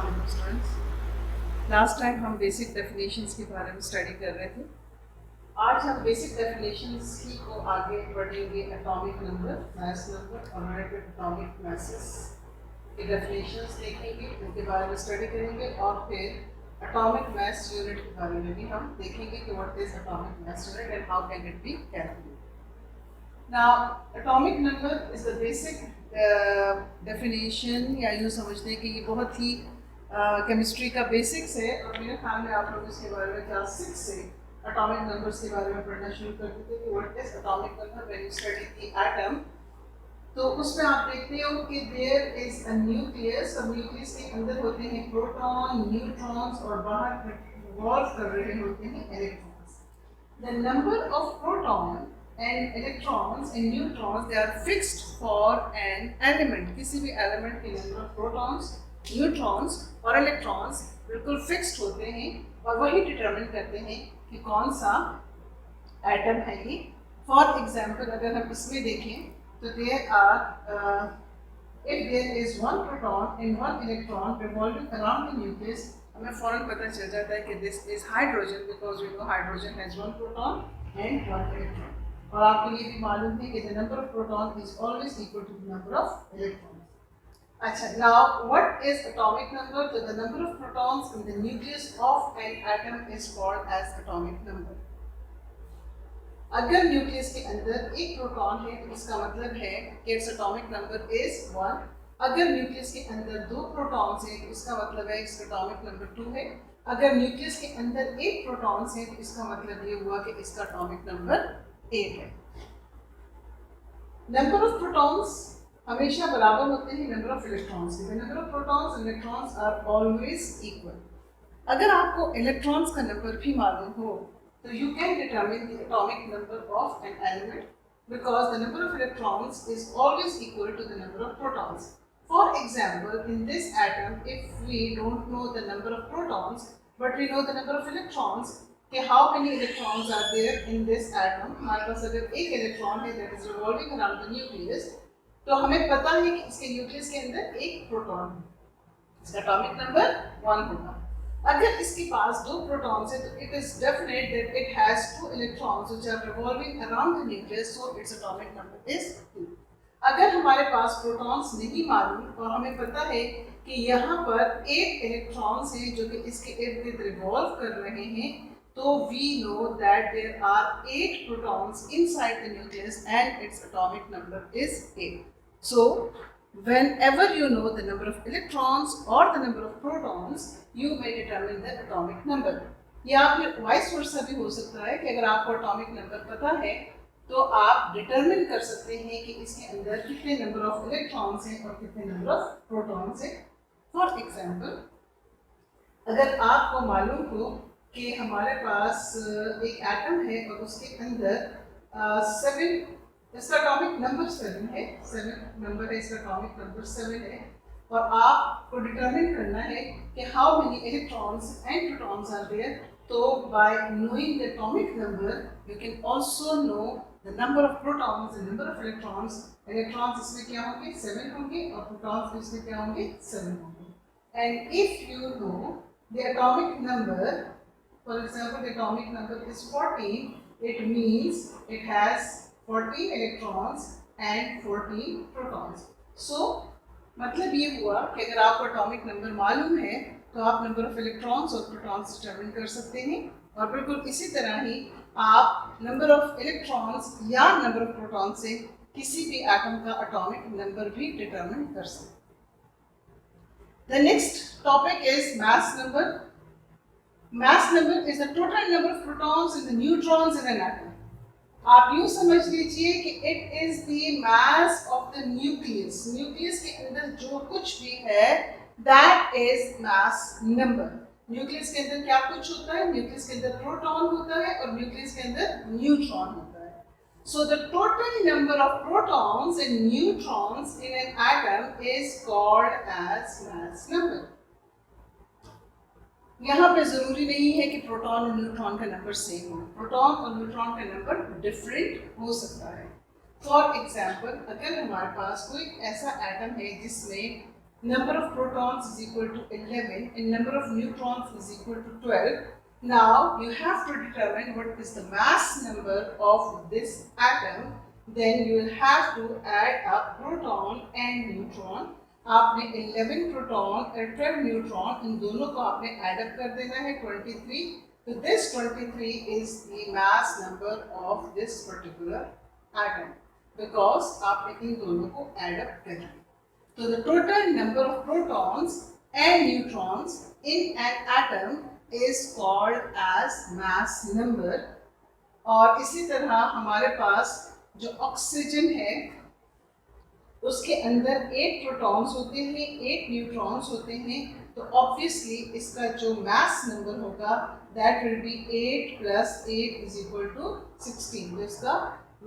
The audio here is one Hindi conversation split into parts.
स्टूडेंट्स, लास्ट टाइम हम बेसिक डेफिनेशंस के बारे में स्टडी कर रहे थे। आज हम बेसिक डेफिनेशंस ही को आगे बढ़ेंगे। एटॉमिक नंबर, मास नंबर और रिलेटेड एटॉमिक मासेस के डेफिनेशंस देखेंगे, उनके बारे में स्टडी करेंगे और फिर एटॉमिक मास यूनिट के बारे में भी हम देखेंगे कि what is atomic mass unit and how can it be calculated. Now, atomic number is the basic definition, या यूँ समझते हैं कि ये बहुत ही केमिस्ट्री का बेसिक्स है और मेरे ख्याल में आप लोग इसके बारे में क्लास 6 से एटॉमिक नंबर्स के बारे में पढ़ना शुरू कर देते थे कि what is atomic number when you study the atom. तो उसमें आप देखते हो कि देयर इज अ न्यूक्लियस और न्यूक्लियस के अंदर होते हैं प्रोटॉन, न्यूट्रॉन्स और बाहर रिवॉल्व कर रहे होते हैं electrons. The number of proton and electrons and neutrons, they are fixed for an element। किसी भी element के number of protons, neutrons और electrons बिल्कुल fixed होते हैं और वही determine करते हैं कि कौन सा atom है ये। For example, अगर हम इसमें देखें तो there are if there is one proton and one electron revolving around the nucleus, हमें फौरन पता चल जाता है कि this is hydrogen because we know hydrogen has one proton and one electron। और आपको ये भी मालूम है कि the number of proton is always equal to the number of electrons। अच्छा, now what is atomic number? So the number of protons in the nucleus of an atom is called as atomic number। अगर न्यूक्लियस के अंदर एक प्रोटॉन है तो इसका मतलब है कि its atomic number is 1। अगर न्यूक्लियस के अंदर दो प्रोटॉन्स हैं तो इसका मतलब है इसका atomic number 2 है। अगर न्यूक्लियस के अंदर एक प्रोटॉन्स है तो इसका मतलब ये हुआ कि इसका atomic number 8 है। नंबर ऑफ प्रोटॉन्स हमेशा बराबर होते हैं नंबर ऑफ इलेक्ट्रॉन्स के। Number of protons and electrons are always equal. अगर आपको इलेक्ट्रॉन्स का नंबर भी मालूम हो तो you can determine the atomic number of an element because the number of electrons is always equal to the number of protons. For example, in this atom if we don't know the number of protons but we know the number of electrons कि how many electrons are there in this atom। हमारे पास अगर एक इलेक्ट्रॉन है that is revolving around the nucleus, तो हमें पता है कि इसके न्यूक्लियस के अंदर एक प्रोटॉन है, इसका एटॉमिक नंबर 1 होगा। अगर इसके पास दो प्रोटॉन्स है तो it is definite that it has two electrons which are revolving around the nucleus, so its atomic number is 2। अगर हमारे पास प्रोटॉन्स नहीं मालूम और हमें पता है कि यहाँ पर 8 इलेक्ट्रॉन्स हैं जो कि इसके इर्द गिर्द रिवॉल्व कर रहे हैं, so we know that there are 8 protons inside the nucleus and its atomic number is 8। So whenever you know the number of electrons or the number of protons, you may determine the atomic number। या फिर वाइस वर्सा भी हो सकता है कि अगर आपको atomic number पता है तो आप determine कर सकते हैं कि इसके अंदर कितने number of electrons हैं और कितने number of protons हैं। For example, अगर आपको मालूम हो कि हमारे पास एक एटम है और उसके अंदर 7, इसका एटॉमिक नंबर 7 है, 7 नंबर है, इसका एटॉमिक नंबर 7 है और आपको डिटरमिन करना है कि how many electrons and protons are there. So by knowing the atomic number you can also know the number of protons and number of electrons. Electrons इसमें क्या होंगे 7 होंगे और प्रोटॉन्स इसमें क्या होंगे 7 होंगे। And if you know the atomic number, for example, the atomic number is 14, it means it has 14 electrons and 14 protons। So मतलब ये हुआ कि अगर आपको atomic number मालूम है तो आप number of electrons और protons determine कर सकते हैं और बिल्कुल इसी तरह ही आप number of electrons या number of protons से किसी भी atom का atomic number भी determine कर सकते हैं। The next topic is mass number। Mass number is the total number of protons and the neutrons in an atom। आप यूँ समझ लीजिए कि it is the mass of the nucleus। Nucleus के अंदर जो कुछ भी है that is mass number। Nucleus के अंदर क्या कुछ होता है? न्यूक्लियस के अंदर प्रोटॉन होता है और न्यूक्लियस के अंदर न्यूट्रॉन होता है। So the total number of protons and neutrons in an atom is called as mass number। यहाँ पे ज़रूरी नहीं है कि प्रोटॉन और न्यूट्रॉन का नंबर सेम हो, प्रोटॉन और न्यूट्रॉन का नंबर डिफरेंट हो सकता है। फॉर एग्जाम्पल, अगर हमारे पास कोई ऐसा एटम है जिसमें number of protons is equal to 11 and number of neutrons is equal to 12. Now you have to determine what is the mass number of this atom. Then you will have to add up proton and neutron. आपने 11 प्रोटॉन और 12 न्यूट्रॉन इन दोनों को आपने ऐड अप कर देना है 23. So this 23 is the mass number of this particular atom because आपने इन दोनों को ऐड अप कर दिया. So the total number of protons and neutrons in an atom is called as mass number. और इसी तरह हमारे पास जो ऑक्सीजन है उसके अंदर 8 प्रोटॉन्स होते हैं 8 न्यूट्रॉन्स होते हैं. तो ऑब्वियसली इसका जो मास नंबर होगा that will be 8 plus 8 is equal to 16. तो इसका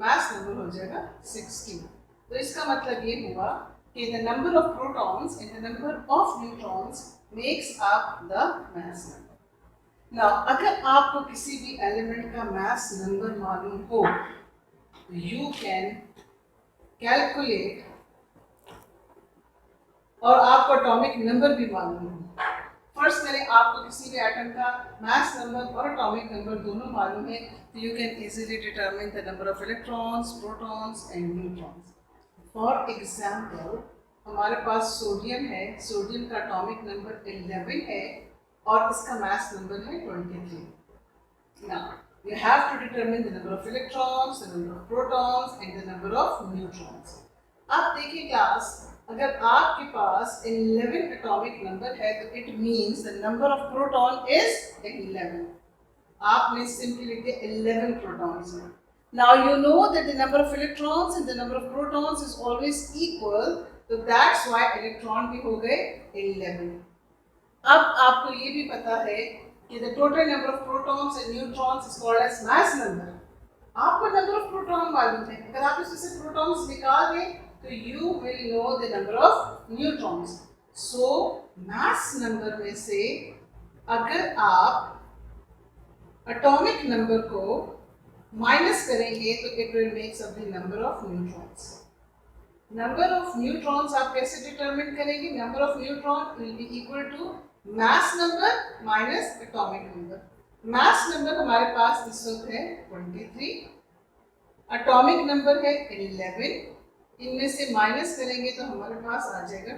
मास नंबर हो जाएगा 16. तो इसका मतलब ये हुआ कि the number of protons and the number of neutrons makes up the mass number. Now अगर आपको किसी भी एलिमेंट का मास नंबर मालूम हो यू कैन कैलकुलेट और आपको एटॉमिक नंबर भी मालूम हो. फर्स्ट करें आपको किसी भी एटम का मास नंबर और एटॉमिक नंबर दोनों मालूम है तो you can easily determine the number of electrons protons and neutrons. For example हमारे पास सोडियम है. सोडियम का एटॉमिक नंबर 11 है और इसका मास नंबर है 23. Now you have to determine the number of electrons, the number of protons and the number of neutrons. अब देखिए क्लास अगर आपके पास 11 एटॉमिक नंबर है तो it means the number of proton is 11. आपने सिंपली लिख दिया 11 प्रोटॉन्स हैं. Now you know that the number of electrons and the number of protons is always equal. तो दैट्स व्हाई इलेक्ट्रॉन भी हो गए 11. अब आपको ये भी पता है कि the total number of protons and neutrons is called as mass number. आपको number of proton मालूम है. अगर आप इसमें से protons निकाल दें तो you will know the number of neutrons. So mass number में से अगर आप atomic number को माइनस करेंगे तो it will make up the number of neutrons. Number of neutrons आप कैसे डिटरमिन करेंगे? Number of neutron will be equal to mass number minus atomic number. mass number हमारे पास इस वक्त है 23, atomic number है 11. इनमें से माइनस करेंगे तो हमारे पास आ जाएगा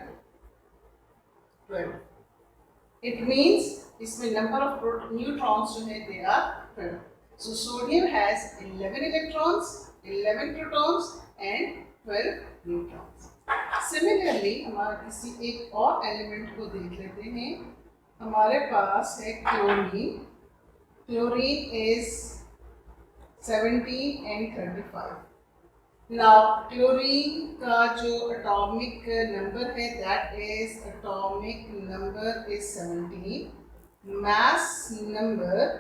12. It means इसमें number of neutrons जो है they are 12. So sodium has 11 electrons, 11 protons and 12 neutrons. Similarly हमारा किसी एक और एलिमेंट को देख लेते हैं. हमारे पास है chlorine. Chlorine is 17 and 35. Now chlorine का जो एटॉमिक नंबर है that is atomic number is 17, mass number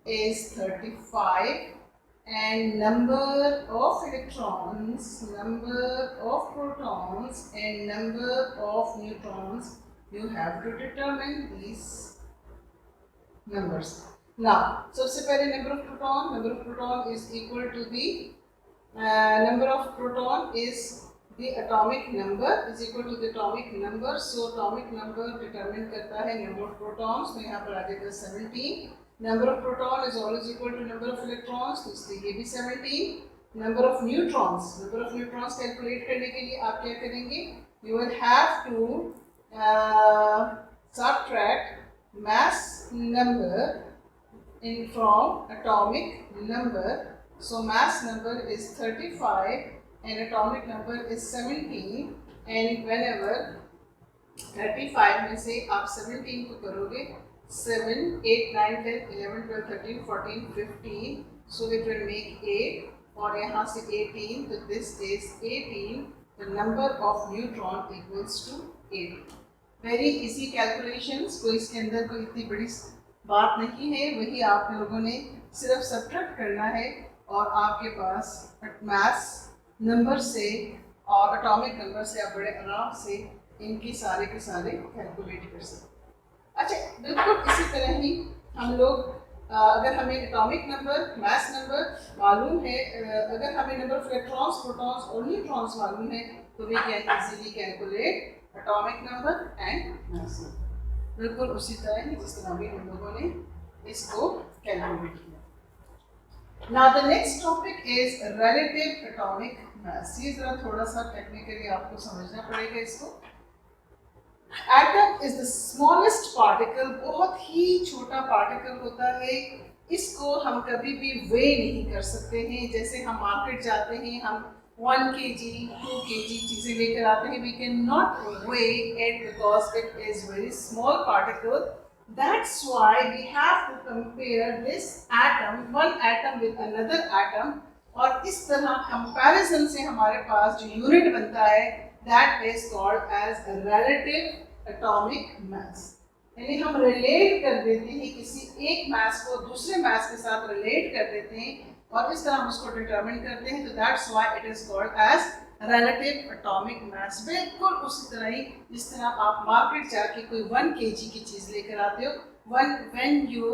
is 35 and number of electrons, number of protons and number of neutrons, you have to determine these numbers. Now सबसे पहले number of proton is equal to the number of proton is the atomic number is equal to the atomic number. So atomic number determine करता है number of protons. तो यहाँ पर आ जाएगा 17. Number of proton is always equal to number of electrons. तो इसलिए ये भी 17. Number of neutrons calculate करने के लिए आप क्या करेंगे? You will have to subtract mass number from atomic number. So mass number is 35 and atomic number is 17. And whenever 35 में से आप 17 को करोगे 7, 8, 9, 10, 11, 12, 13, 14, 15. So it will make 8 और यहाँ से 18. So this is 18. The number of neutron equals to 8. Very easy calculations. कोई इसके अंदर कोई इतनी बड़ी बात नहीं है. वही आप लोगों ने सिर्फ सब्ट्रैक्ट करना है और आपके पास मास नंबर से और एटॉमिक नंबर से आप बड़े आराम से इनकी सारे के सारे कैलकुलेट कर सकते हैं. अच्छा, बिल्कुल इसी तरह ही हम लोग अगर हमें एटॉमिक नंबर मास नंबर मालूम है, अगर हमें नंबर ऑफ इलेक्ट्रॉन्स प्रोटॉन्स और न्यूट्रॉन्स मालूम है तो we can easily calculate atomic number and mass number, बिल्कुल उसी तरह ही जिस तरह भी हम लोगों ने इसको कैलकुलेट किया। Now the next topic is relative atomic mass. ये जरा थोड़ा सा टेक्निकली आपको समझना पड़ेगा इसको। Atom is the smallest particle, बहुत ही छोटा पार्टिकल होता है। इसको हम कभी भी वे नहीं कर सकते हैं। जैसे हम मार्केट जाते हैं, हम 1 kg 2 kg चीज़ें लेकर आते हैं, we can not weigh it because it is very small particle. That's why we have to compare this atom, one atom with another atom, और इस तरह कंपैरिजन से हमारे पास जो यूनिट बनता है that is called as relative atomic mass। यानी हम रिलेट कर देते हैं, किसी एक मास को दूसरे मास के साथ रिलेट कर देते हैं और इस तरह हम उसको डिटरमिन करते हैं, तो that's why it is called as relative atomic mass। बिल्कुल उसी तरह ही जिस तरह आप मार्केट जाके कोई 1 kg की चीज़ लेकर आते हो, when you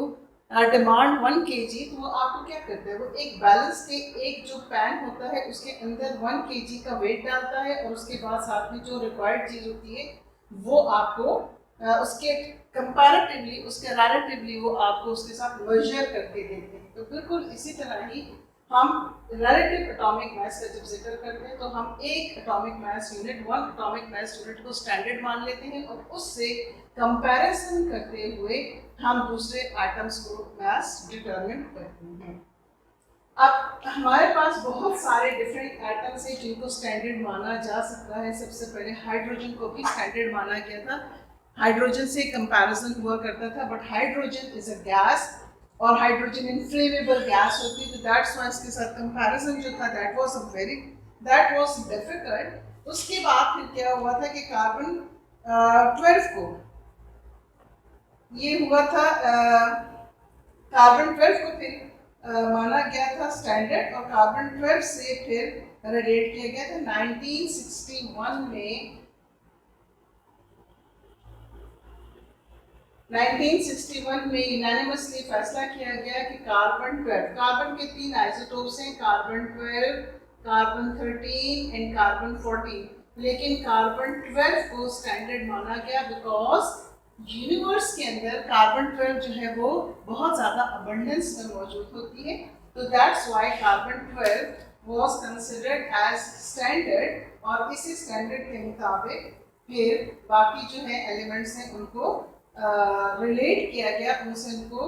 डिमांड 1 kg, तो वो आपको क्या करता है, वो एक बैलेंस के एक जो पैन होता है उसके अंदर 1 kg का वेट डालता है और उसके बाद साथ में जो रिक्वायर्ड चीज़ होती है वो आपको उसके कंपैरेटिवली, उसके रिलेटिवली वो आपको उसके साथ मेजर करके देते हैं। तो बिल्कुल इसी तरह ही हम रिलेटिव एटॉमिक मास का जब जिक्र करते हैं तो हम एक atomic mass unit, 1 atomic mass unit को स्टैंडर्ड मान लेते हैं और उससे कंपैरिजन करते हुए हम दूसरे आइटम्स को मास डिटरमिन करते हैं। अब हमारे पास बहुत सारे डिफरेंट आइटम्स हैं जिनको स्टैंडर्ड माना जा सकता है। सबसे पहले हाइड्रोजन को भी स्टैंडर्ड माना गया था, हाइड्रोजन से कंपैरिजन हुआ करता था, but hydrogen is a gas और हाइड्रोजन इनफ्लेमेबल गैस होती है, तो दैट्स व्हाई इसके साथ कंपैरिजन जो था दैट वाज डिफिकल्ट। उसके बाद फिर क्या हुआ था कि कार्बन 12 को ये हुआ था, कार्बन 12 को फिर माना गया था स्टैंडर्ड और कार्बन 12 से फिर रिलेट किया गया था 1961 में। 1961 में यूनानिमसली फैसला किया गया कि कार्बन 12, कार्बन के 3 आइसोटोप्स हैं, कार्बन 12, कार्बन 13 एंड कार्बन 14, लेकिन कार्बन 12 को स्टैंडर्ड माना गया बिकॉज यूनिवर्स के अंदर कार्बन 12 जो है वो बहुत ज़्यादा अबंडेंस में मौजूद होती है, तो that's why carbon 12 was considered as standard और इसी स्टैंडर्ड के मुताबिक फिर बाकी जो है एलिमेंट्स हैं उनको रिलेट किया गया, उनसे उनको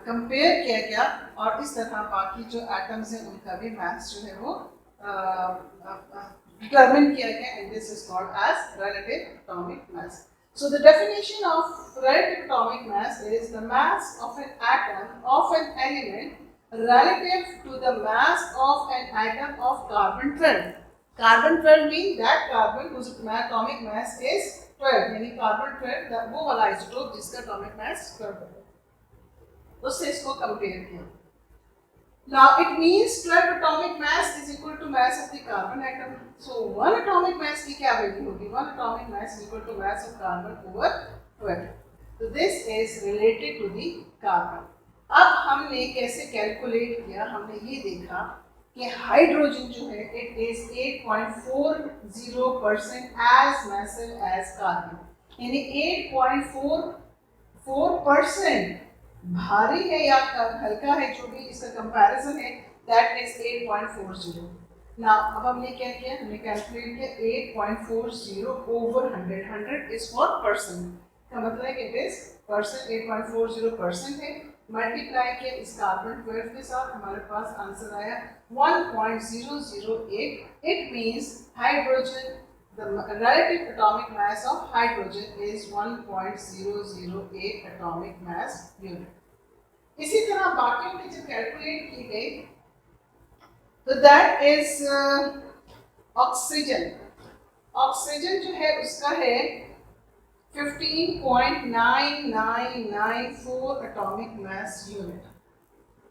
कंपेयर किया गया और इस तरह बाकी जो एटम्स हैं उनका भी मास जो है वो डिटरमिन किया गया, and this is called as relative atomic mass. So the definition of relative atomic mass is the mass of an atom of an element relative to the mass of an atom of carbon 12. Carbon 12 means that carbon whose atomic mass is 12, यानी कार्बन 12 वो वाला आइसोटोप जिसका एटॉमिक मास 12 है, उससे इसको कंपेयर किया। Now it means 12 atomic mass is equal to mass of the carbon atom. So 1 atomic mass की क्या वैल्यू होगी? 1 atomic mass is equal to mass of carbon over 12. So this is related to the carbon. अब हमने कैसे कैलकुलेट किया, हमने ये देखा कि हाइड्रोजन जो है it is 8.40% as massive as carbon, यानी 8.44% भारी है या हल्का है, जो भी इसका कंपैरिजन है दैट इज 8.40। ना अब हमने क्या किया, हमने कैलकुलेट किया 8.40 ओवर 100, 100 इज फॉर परसेंट, का मतलब है कि दिस परसेंट 8.40% है, मल्टीप्लाई किया इस कार्बन 12 के साथ, हमारे पास आंसर आया 1.008। It means hydrogen, the relative atomic mass of hydrogen is 1.008 atomic mass unit. इसी तरह बाकियों की जब कैलकुलेट की गई तो दैट इज ऑक्सीजन। ऑक्सीजन जो है उसका है 15.9994 atomic mass unit.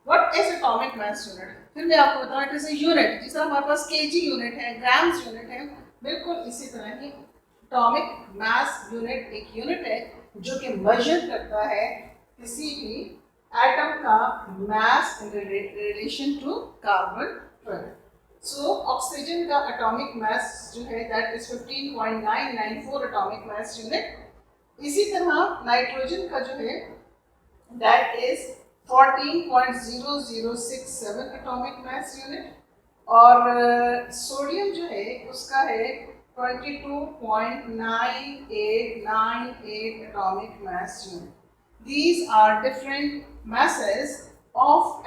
What is atomic mass unit? फिर मैं आपको बताऊं, इट इज अ यूनिट, जिस तरह हमारे पास केजी यूनिट है, ग्राम्स यूनिट है, बिल्कुल इसी तरह ही एटॉमिक मास यूनिट एक यूनिट है जो कि मेजर करता है किसी भी एटम का mass in relation to carbon 12। So oxygen का एटॉमिक मास जो है that is 15.994 atomic mass unit. इसी तरह नाइट्रोजन का जो है that is 14.0067 atomic mass unit, और सोडियम जो है उसका है 22.9898 atomic mass unit. These are different masses of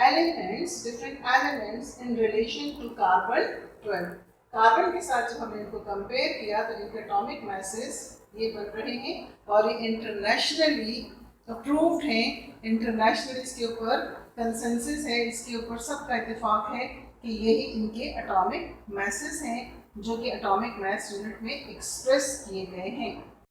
different elements in relation to carbon 12. Carbon के साथ जब हमने इनको कंपेयर किया तो इनके एटॉमिक मैसेज ये बन रहे हैं और ये इंटरनेशनली अप्रूव्ड हैं, इंटरनेशनली इसके ऊपर कंसेंसस है, इसके ऊपर सबका इत्तेफाक है कि यही इनके एटॉमिक मैसेज हैं जो कि एटॉमिक मास यूनिट में एक्सप्रेस किए गए हैं।